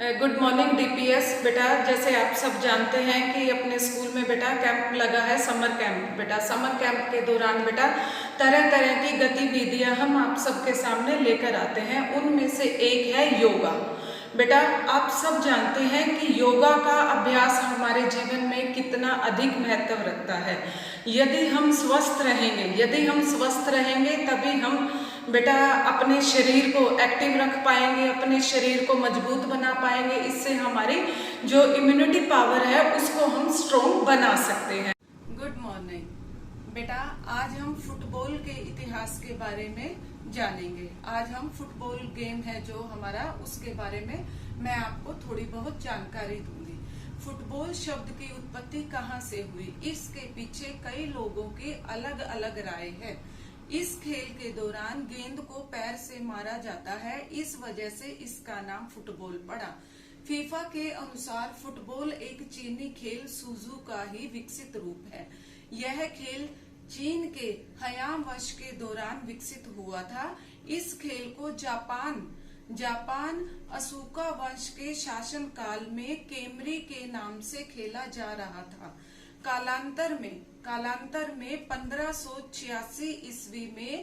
Good morning DPS बेटा। जैसे आप सब जानते हैं कि अपने स्कूल में बेटा कैंप लगा है, समर कैंप। बेटा समर कैंप के दौरान बेटा तरह तरह की गतिविधियां हम आप सबके सामने लेकर आते हैं। उनमें से एक है योगा। बेटा आप सब जानते हैं कि योगा का अभ्यास हमारे जीवन में कितना अधिक महत्व रखता है। यदि हम स्वस्थ रहेंगे तभी हम बेटा अपने शरीर को एक्टिव रख पाएंगे, अपने शरीर को मजबूत बना पाएंगे। इससे हमारी जो इम्यूनिटी पावर है उसको हम स्ट्रॉन्ग बना सकते हैं। गुड मॉर्निंग बेटा, आज हम फुटबॉल के इतिहास के बारे में जानेंगे। आज हम फुटबॉल गेम है जो हमारा, उसके बारे में मैं आपको थोड़ी बहुत जानकारी दूंगी। फुटबॉल शब्द की उत्पत्ति कहाँ से हुई, इसके पीछे कई लोगों की अलग अलग राय है। इस खेल के दौरान गेंद को पैर से मारा जाता है, इस वजह से इसका नाम फुटबॉल पड़ा। फीफा के अनुसार फुटबॉल एक चीनी खेल सुजू का ही विकसित रूप है। यह खेल चीन के हयाम वंश के दौरान विकसित हुआ था। इस खेल को जापान अशोका वंश के शासन काल में केमरी के नाम से खेला जा रहा था। कालांतर में 1586 ईस्वी में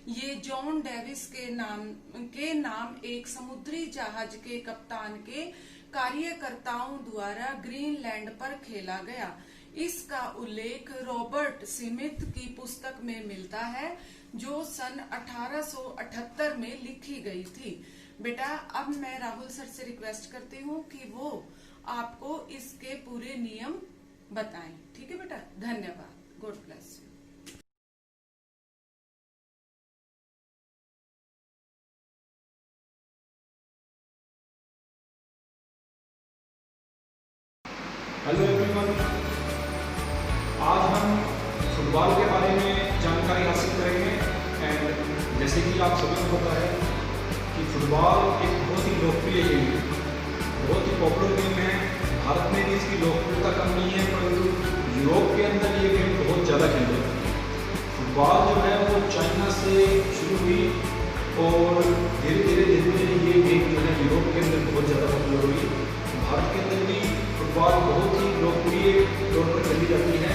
ये जॉन डेविस के नाम एक समुद्री जहाज के कप्तान के कार्यकर्ताओं द्वारा ग्रीनलैंड पर खेला गया। इसका उल्लेख रॉबर्ट स्मिथ की पुस्तक में मिलता है जो सन 1878 में लिखी गई थी। बेटा अब मैं राहुल सर से रिक्वेस्ट करती हूँ कि वो आपको इसके पूरे नियम बताएं। ठीक है बेटा, धन्यवाद। God bless you. Hello everyone, आज हम फुटबॉल के बारे में जानकारी हासिल करेंगे। एंड जैसे कि आप सभी को पता है कि फुटबॉल एक बहुत ही लोकप्रिय गेम है, बहुत ही पॉपुलर गेम है। भारत में भी इसकी लोकप्रियता कम नहीं है, परंतु यूरोप के अंदर ये गेम बहुत ज़्यादा खेलते हैं। फुटबॉल जो है वो चाइना से शुरू हुई और धीरे धीरे ये गेम जो है यूरोप के अंदर बहुत ज़्यादा पॉपुलर हुई। भारत के अंदर भी फुटबॉल बहुत ही लोकप्रिय तौर पर खेली जाती है।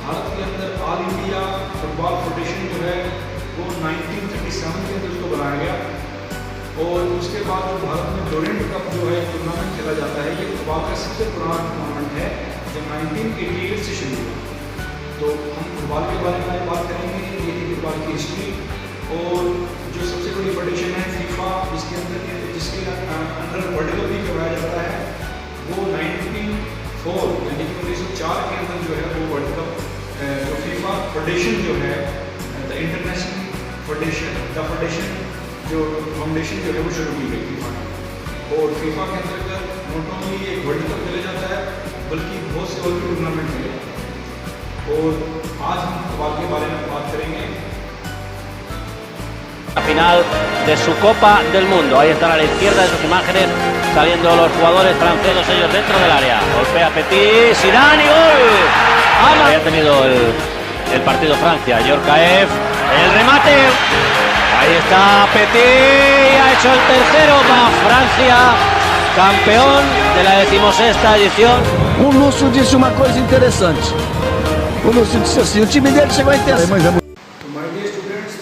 भारत के अंदर ऑल इंडिया फुटबॉल फेडरेशन जो है वो 1937 के अंदर उसको बनाया गया। और उसके बाद जो भारत में डोरेंट कप जो है टूर्नामेंट खेला जाता है, ये फुटबॉल का सबसे पुराना टूर्नामेंट है जो 1988 से शुरू हुआ। तो हम फुटबॉल के बारे में बात करेंगे, ये फुटबॉल की हिस्ट्री और जो सबसे बड़ी फेडरेशन है फीफा, जिसके अंडर वर्ल्ड कप भी करवाया जाता है, वो 1904 यानी कि 1904 के अंदर जो है वो वर्ल्ड कप जो फीफा फेडरेशन जो है द इंटरनेशनल फेडरेशन जो फाउंडेशन जो है वो शुरू की गई फीफा में। और फीफा के अंतर्गत नॉट ओनली एक वर्ल्ड कप खेला जाता है बल्कि बहुत से और भी टूर्नामेंट खेले जाते हैं। और आज हम फुटबॉल के बारे में बात करेंगे। La final de su Copa del Mundo. Ahí están a la izquierda de sus imágenes saliendo los jugadores franceses, ellos dentro del área. Golpea Petit, Zidane y gol. Había tenido el partido Francia. Yorkaev, el remate. Ahí está Petit y ha hecho el tercero para Francia, campeón de la 16ª edición. O Lúcio disse uma coisa interessante. O Lúcio disse assim, o time dele chegou a intenção.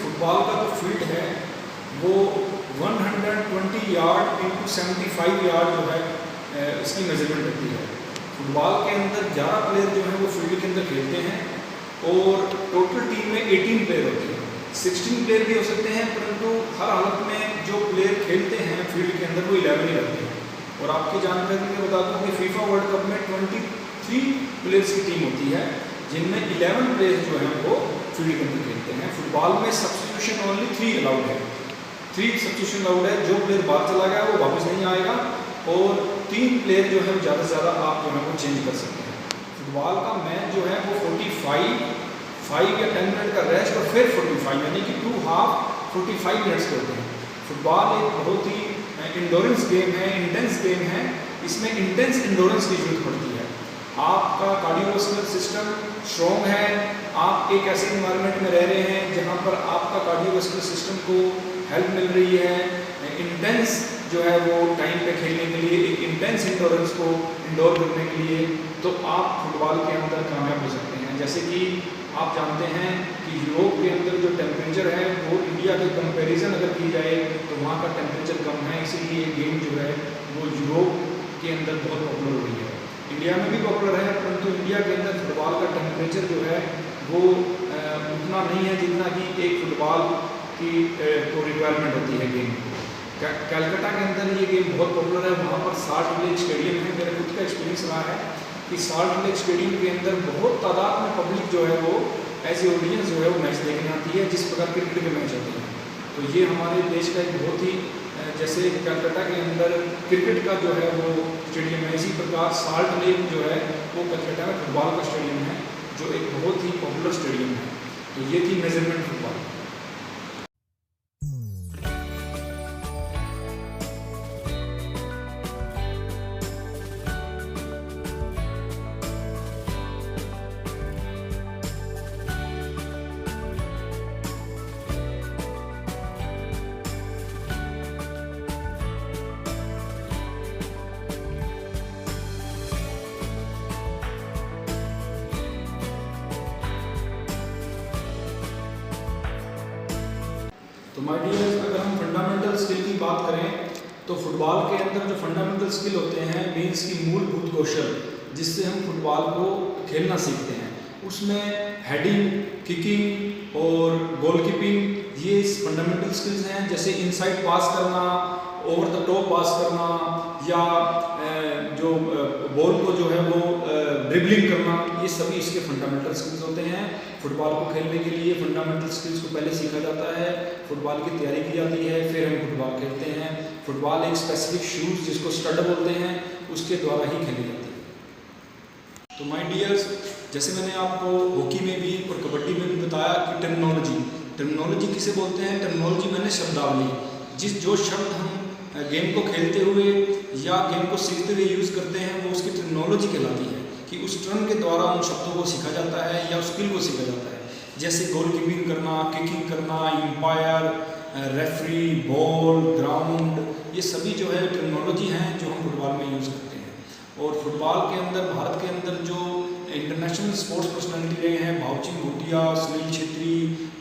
Football का जो field है वो 120 yard into 75 yard जो है इसकी measurement होती है। Football के अंदर 11 प्लेयर जो है वो फील्ड के अंदर खेलते हैं और टोटल टीम में 18 प्लेयर होते हैं। 16 प्लेयर भी हो सकते हैं, परंतु हर हालत में जो प्लेयर खेलते हैं फील्ड के अंदर वो 11 ही रहते हैं। और आपकी जानकारी में बता दूँ कि फीफा वर्ल्ड कप में 23 प्लेयर्स की टीम होती है, जिनमें 11 प्लेयर्स जो हैं वो फील्ड के अंदर खेलते हैं। फुटबॉल में सब्स्टिट्यूशन ओनली 3 अलाउड है, 3 सब्स्टिट्यूशन अलाउड है। जो प्लेयर बाहर चला गया वो वापस नहीं आएगा और 3 प्लेयर जो है ज़्यादा से ज़्यादा आप जो है वो चेंज कर सकते हैं। फुटबॉल का मैच जो है वो 5 या 10 मिनट का रेस्ट और फिर 45 यानी कि 2 हाफ 45 मिनट्स करते हैं। फुटबॉल एक बहुत ही इंडोरेंस गेम है, इंटेंस गेम है। इसमें इंटेंस इंडोरेंस की जरूरत पड़ती है। आपका कार्डियोवास्कुलर सिस्टम स्ट्रॉन्ग है, आप एक ऐसे इन्वायरमेंट में रह रहे हैं जहां पर आपका कार्डियोवास्कुलर सिस्टम को हेल्प मिल रही है। इंटेंस जो है वो टाइम पे खेलने के लिए, एक इंटेंस इंडोरेंस को इंडोर करने के लिए, तो आप फुटबॉल के अंदर कामयाब हो सकते हैं। जैसे कि आप जानते हैं कि यूरोप के अंदर जो टेम्परेचर है वो इंडिया के कंपैरिजन अगर की जाए तो वहाँ का टेम्परेचर कम है, इसीलिए गेम जो है वो यूरोप के अंदर बहुत पॉपुलर हुई है। इंडिया में भी पॉपुलर है, परंतु इंडिया के अंदर फुटबॉल का टेम्परेचर जो है वो उतना नहीं है जितना कि एक फुटबॉल की को रिक्वायरमेंट होती है गेम। कलकत्ता के अंदर ये गेम बहुत पॉपुलर है, वहाँ पर साल्ट लेक स्टेडियम है। मेरा खुद का एक्सपीरियंस रहा है कि साल्ट लेक स्टेडियम के अंदर बहुत तादाद में पब्लिक जो है वो एज ए ऑडियंस जो है वो मैच देखने आती है, जिस प्रकार क्रिकेट के मैच होते हैं। तो ये हमारे देश का एक बहुत ही जैसे कलकत्ता के अंदर क्रिकेट का जो है वो स्टेडियम है, इसी प्रकार साल्ट लेक जो है वो कलकत्ता में फुटबॉल का स्टेडियम है, जो एक बहुत ही पॉपुलर स्टेडियम है। तो ये थी मेजरमेंट फुटबॉल। तो माय डियर्स, अगर हम फंडामेंटल स्किल की बात करें तो फुटबॉल के अंदर जो फंडामेंटल स्किल होते हैं, मीन्स की मूलभूत कौशल जिससे हम फुटबॉल को खेलना सीखते हैं, उसमें हेडिंग, किकिंग और गोलकीपिंग ये फंडामेंटल स्किल्स हैं। जैसे इनसाइड पास करना, ओवर द टॉप पास करना, या जो बॉल को जो है वो ड्रिबलिंग करना, ये सभी इसके फंडामेंटल स्किल्स होते हैं। फुटबॉल को खेलने के लिए फंडामेंटल स्किल्स को पहले सीखा जाता है, फुटबॉल की तैयारी की जाती है, फिर हम फुटबॉल खेलते हैं। फुटबॉल एक स्पेसिफिक शूज़ जिसको स्टड बोलते हैं उसके द्वारा ही खेली जाती है। तो माय डियर्स, जैसे मैंने आपको हॉकी में भी और कबड्डी में भी बताया कि टर्मिनोलॉजी किसे बोलते हैं। टर्मिनोलॉजी मैंने शब्दावली, जो शब्द हम गेम को खेलते हुए या गेम को सीखते हुए यूज़ करते हैं वो उसकी टर्मिनोलॉजी कहलाती है, कि उस टर्म के द्वारा उन शब्दों को सीखा जाता है या उस स्किल को सीखा जाता है। जैसे गोलकीपिंग करना, किकिंग करना, एम्पायर, रेफरी, बॉल, ग्राउंड, ये सभी जो है टर्मिनोलॉजी हैं जो हम फुटबॉल में यूज़ करते हैं। और फुटबॉल के अंदर, भारत के अंदर जो इंटरनेशनल स्पोर्ट्स पर्सनालिटी रहे हैं, भावचिंग भूटिया, सुनील छेत्री,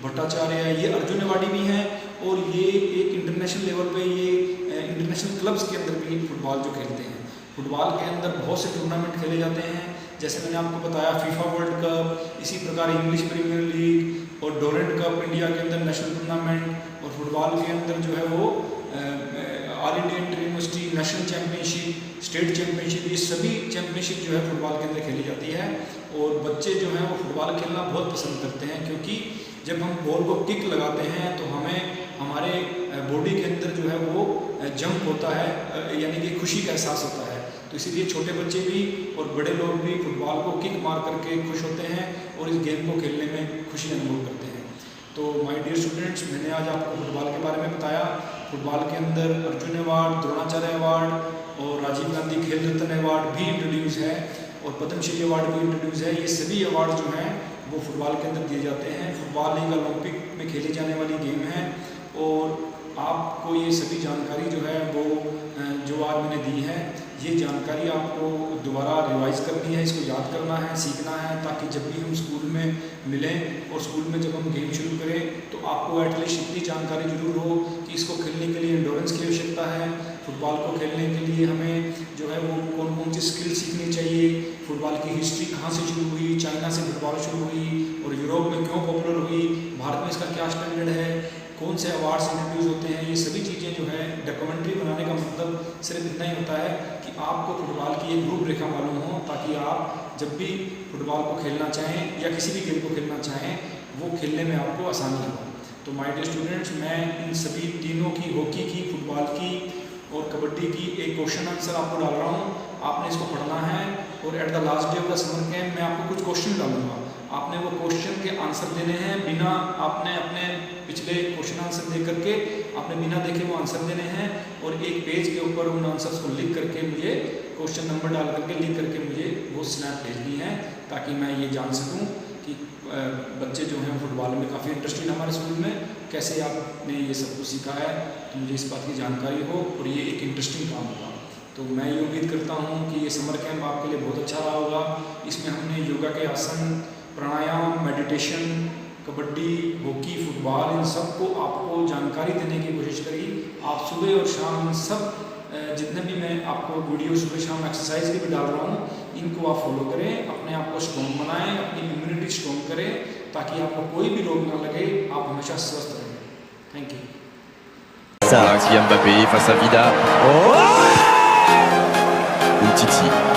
भट्टाचार्य, ये अर्जुन अवार्डी भी हैं, और ये एक इंटरनेशनल लेवल पे ये इंटरनेशनल क्लब्स के अंदर भी फुटबॉल जो खेलते हैं। फुटबॉल के अंदर बहुत से टूर्नामेंट खेले जाते हैं, जैसे मैंने आपको बताया फीफा वर्ल्ड कप, इसी प्रकार इंग्लिश प्रीमियर लीग और डोरेंट कप इंडिया के अंदर नेशनल टूर्नामेंट, और फुटबॉल के अंदर जो है वो all India inter university national championship, state championship, ये सभी चैम्पियनशिप जो है फुटबॉल के अंदर खेली जाती है। और बच्चे जो हैं वो फुटबॉल खेलना बहुत पसंद करते हैं, क्योंकि जब हम बॉल को किक लगाते हैं तो हमें हमारे बॉडी के अंदर जो है वो जंप होता है, यानी कि खुशी का एहसास होता है। तो इसीलिए छोटे बच्चे भी और बड़े लोग भी फुटबॉल को किक मार करके खुश होते हैं और इस गेम को खेलने में खुशी अनुभव करते हैं। तो माय डियर स्टूडेंट्स, मैंने आज आपको फुटबॉल के बारे में बताया। फुटबॉल के अंदर अर्जुन अवार्ड, द्रोणाचार्य अवार्ड और राजीव गांधी खेल रत्न अवार्ड भी इंट्रोड्यूस है, और पद्मश्री अवार्ड भी इंट्रोड्यूस है। ये सभी अवार्ड जो हैं वो फुटबॉल के अंदर दिए जाते हैं। फुटबॉल एक ओलंपिक में खेली जाने वाली गेम है, और आपको ये सभी जानकारी जो है वो जो आज मैंने दी है, ये जानकारी आपको दोबारा रिवाइज करनी है, इसको याद करना है, सीखना है, ताकि जब भी हम स्कूल में मिलें और स्कूल में जब हम गेम शुरू करें तो आपको एटलीस्ट इतनी जानकारी जरूर हो कि इसको खेलने के लिए एंडोरेंस की आवश्यकता है। फुटबॉल को खेलने के लिए हमें जो है वो कौन कौन सी स्किल सीखनी चाहिए, फुटबॉल की हिस्ट्री कहाँ से शुरू हुई, चाइना से फुटबॉल शुरू हुई और यूरोप में क्यों पॉपुलर हुई, भारत में इसका क्या स्टैंडर्ड है, कौन से अवार्ड्स इंट्रोड्यूस होते हैं, ये सभी चीज़ें जो है डॉक्यूमेंट्री बनाने का मतलब सिर्फ इतना ही होता है कि आपको फुटबॉल की एक रूपरेखा मालूम हो, ताकि आप जब भी फुटबॉल को खेलना चाहें या किसी भी गेम को खेलना चाहें वो खेलने में आपको आसानी हो। तो माय डियर स्टूडेंट्स, मैं इन सभी तीनों की, हॉकी की, फुटबॉल की और कबड्डी की एक क्वेश्चन आंसर आपको डाल रहा हूँ। आपने इसको पढ़ना है और at the last day of the summer camp मैं आपको कुछ क्वेश्चन डालूंगा, आपने वो क्वेश्चन के आंसर देने हैं, बिना आपने अपने पिछले क्वेश्चन आंसर दे करके आपने बिना देखे वो आंसर देने हैं, और एक पेज के ऊपर उन आंसर्स को लिख करके मुझे क्वेश्चन नंबर डाल करके लिख करके मुझे वो स्नैप भेजनी है, ताकि मैं ये जान सकूं कि बच्चे जो हैं फुटबॉल में काफ़ी इंटरेस्टेड है हमारे स्कूल में। कैसे आपने ये सब कुछ सीखा है तो मुझे इस बात की जानकारी हो और ये एक इंटरेस्टिंग काम होगा। तो मैं ये उम्मीद करता हूँ कि ये समर कैंप आपके लिए बहुत अच्छा रहा होगा। इसमें हमने योगा के आसन, प्राणायाम, मेडिटेशन, कबड्डी, हॉकी, फुटबॉल, इन सब को आपको जानकारी देने की कोशिश करी। आप सुबह और शाम सब जितने भी मैं आपको वीडियो सुबह शाम एक्सरसाइज के भी डाल रहा हूँ, इनको आप फॉलो करें, अपने आप को स्ट्रॉन्ग बनाएं, अपनी इम्यूनिटी स्ट्रॉन्ग करें, ताकि आपको कोई भी रोग ना लगे, आप हमेशा स्वस्थ रहें। Thank you. Kylian Mbappé face à Vida. Oh, Umtiti.